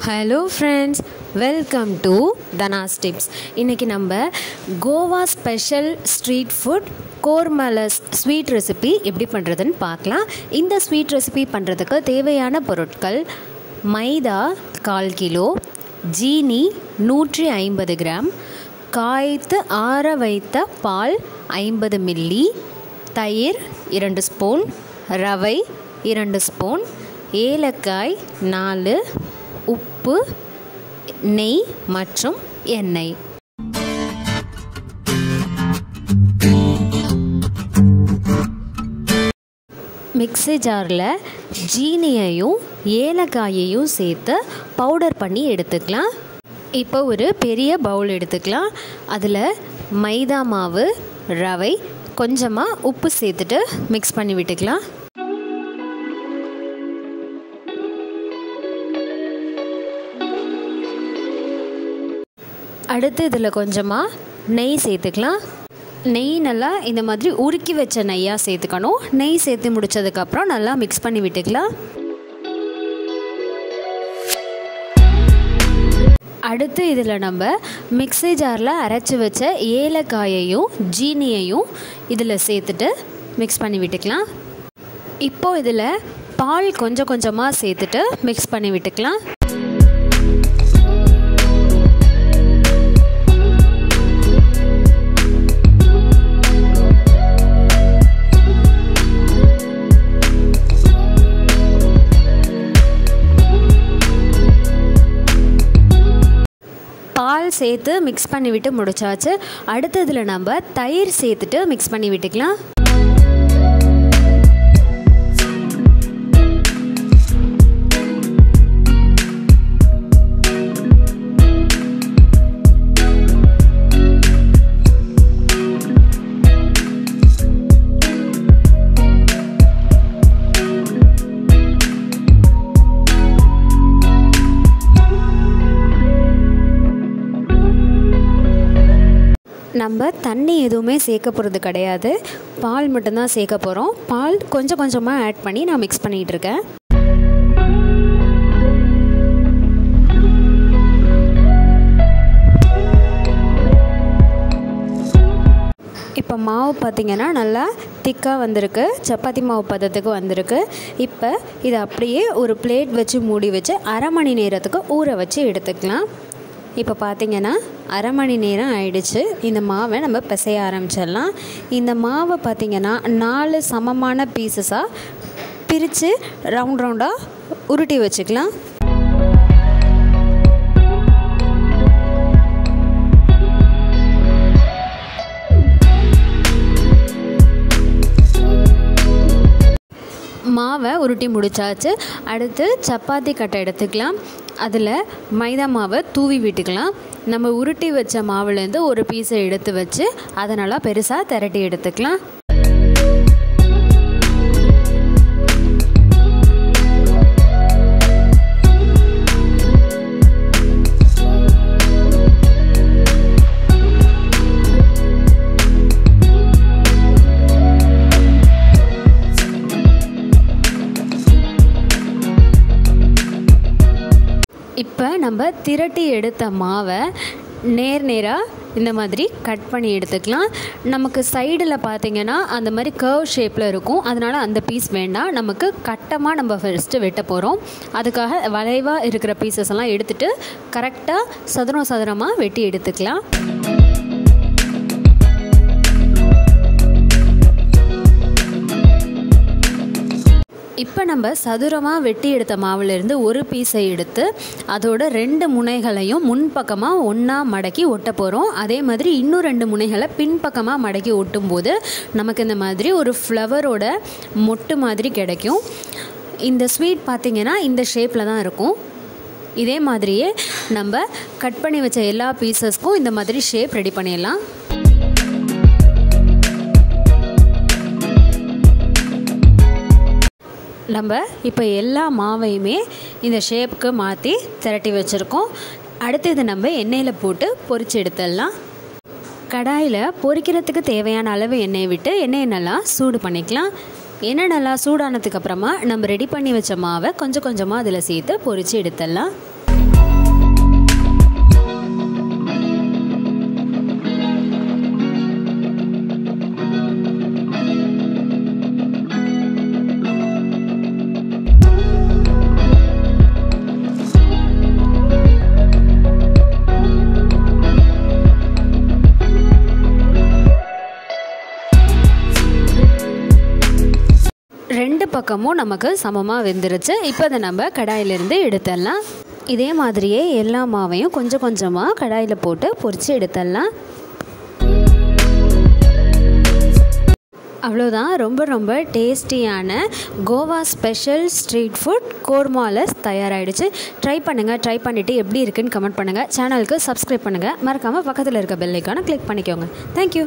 Hello friends, welcome to Dhana's tips. இன்றைக்கி நம்ம Goa special street food kormolas sweet recipe எப்படி பண்ணுறதுன்னு பார்க்கலாம். இந்த ஸ்வீட் ரெசிபி பண்ணுறதுக்கு தேவையான பொருட்கள்: மைதா 1/4 கிலோ, ஜீனி 150 கிராம், காய்த்து ஆற வைத்த பால் 50 மில்லி, தயிர் 2 ஸ்பூன், ரவை 2 ஸ்பூன், ஏலக்காய் 4, உப்பு, நெய் மற்றும் எண்ணெய். மிக்ஸி ஜாரில் ஜீனியையும் ஏலக்காயையும் சேர்த்து பவுடர் பண்ணி எடுத்துக்கலாம். இப்போ ஒரு பெரிய பவுல் எடுத்துக்கலாம். அதில் மைதா மாவு, ரவை, கொஞ்சமாக உப்பு சேர்த்துட்டு மிக்ஸ் பண்ணி விட்டுக்கலாம். அடுத்து இதில் கொஞ்சமாக நெய் சேர்த்துக்கலாம். நெய் நல்லா இந்த மாதிரி உருக்கி வச்ச நெய்யாக சேர்த்துக்கணும். நெய் சேர்த்து முடித்ததுக்கப்புறம் நல்லா மிக்ஸ் பண்ணி விட்டுக்கலாம். அடுத்து இதில் நம்ம மிக்ஸி ஜாரில் அரைச்சி வச்ச ஏலக்காயையும் ஜீனியையும் இதில் சேர்த்துட்டு மிக்ஸ் பண்ணி விட்டுக்கலாம். இப்போது இதில் பால் கொஞ்சம் கொஞ்சமாக சேர்த்துட்டு மிக்ஸ் பண்ணி விட்டுக்கலாம். பால் சேர்த்து மிக்ஸ் பண்ணி விட்டு முடிச்சாச்சு. அடுத்ததில் நம்ம தயிர் சேர்த்துட்டு மிக்ஸ் பண்ணி விட்டுக்கலாம். நம்ம தண்ணி எதுவுமே சேர்க்க போகிறது கிடையாது, பால் மட்டும்தான் சேர்க்க போகிறோம். பால் கொஞ்சம் கொஞ்சமாக ஆட் பண்ணி நான் மிக்ஸ் பண்ணிகிட்டு இருக்கேன். இப்போ மாவு பார்த்திங்கன்னா நல்லா திக்காக வந்திருக்கு, சப்பாத்தி மாவு பதத்துக்கு வந்திருக்கு. இப்போ இதை அப்படியே ஒரு பிளேட் வச்சு மூடி வச்சு அரை மணி நேரத்துக்கு ஊற வச்சு எடுத்துக்கலாம். இப்போ பார்த்திங்கன்னா அரை மணி நேரம் ஆயிடுச்சு. இந்த மாவை நம்ம பிசைய ஆரம்பிச்சிடலாம். இந்த மாவை பார்த்திங்கன்னா 4 சமமான பீசஸாக பிரித்து ரவுண்டாக உருட்டி வச்சுக்கலாம். மாவை உருட்டி முடிச்சாச்சு. அடுத்து சப்பாத்தி கட்டை எடுத்துக்கலாம். அதில் மைதா மாவை தூவி விட்டுக்கலாம். நம்ம உருட்டி வச்ச மாவுலேருந்து ஒரு பீஸை எடுத்து வச்சு அதை நல்லா பெருசாக திரட்டி எடுத்துக்கலாம். இப்போ நம்ம திரட்டி எடுத்த மாவை நேராக இந்த மாதிரி கட் பண்ணி எடுத்துக்கலாம். நமக்கு சைடில் பார்த்திங்கன்னா அந்த மாதிரி கர்வ் ஷேப்பில் இருக்கும், அதனால் அந்த பீஸ் வேண்டாம். நமக்கு கட்டமாக நம்ம ஃபஸ்ட்டு வெட்ட போகிறோம். அதுக்காக வளைவாக இருக்கிற பீசஸ் எல்லாம் எடுத்துகிட்டு கரெக்டாக சதுரமாக வெட்டி எடுத்துக்கலாம். இப்போ நம்ம சதுரமாக வெட்டி எடுத்த மாவுலேருந்து ஒரு பீஸை எடுத்து அதோட 2 முனைகளையும் முன்பக்கமாக ஒன்றா மடக்கி ஒட்ட போகிறோம். அதே மாதிரி இன்னும் 2 முனைகளை பின்பக்கமாக மடக்கி ஒட்டும் போது நமக்கு இந்த மாதிரி ஒரு ஃப்ளவரோட மொட்டு மாதிரி கிடைக்கும். இந்த ஸ்வீட் பார்த்திங்கன்னா இந்த ஷேப்பில் தான் இருக்கும். இதே மாதிரியே நம்ம கட் பண்ணி வச்ச எல்லா பீசஸ்க்கும் இந்த மாதிரி ஷேப் ரெடி பண்ணிடலாம். நம்ம இப்போ எல்லா மாவையுமே இந்த ஷேப்புக்கு மாற்றி திரட்டி வச்சுருக்கோம். அடுத்து இதை நம்ம எண்ணெயில் போட்டு பொரித்து எடுத்துடலாம். கடாயில் பொரிக்கிறதுக்கு தேவையான அளவு எண்ணெயை விட்டு எண்ணெயை நல்லா சூடு பண்ணிக்கலாம். எண்ணெய் நல்லா சூடானதுக்கப்புறமா நம்ம ரெடி பண்ணி வச்ச மாவை கொஞ்சம் கொஞ்சமாக அதில் சேர்த்து பொரித்து எடுத்துடலாம். ரெண்டு பக்கமும் நமக்கு சமமாக வெந்துருச்சு. இப்போ அதை நம்ம கடாயிலிருந்து எடுத்துடலாம். இதே மாதிரியே எல்லா மாவையும் கொஞ்சம் கொஞ்சமாக கடாயில் போட்டு பொரித்து எடுத்துடலாம். அவ்வளோதான், ரொம்ப ரொம்ப டேஸ்டியான Goa special street food kormolas தயாராகிடுச்சு. ட்ரை பண்ணுங்கள். ட்ரை பண்ணிவிட்டு எப்படி இருக்குன்னு கமெண்ட் பண்ணுங்கள். சேனலுக்கு சப்ஸ்கிரைப் பண்ணுங்கள். மறக்காமல் பக்கத்தில் இருக்க பெல் ஐக்கானை கிளிக் பண்ணிக்கோங்க. தேங்க்யூ.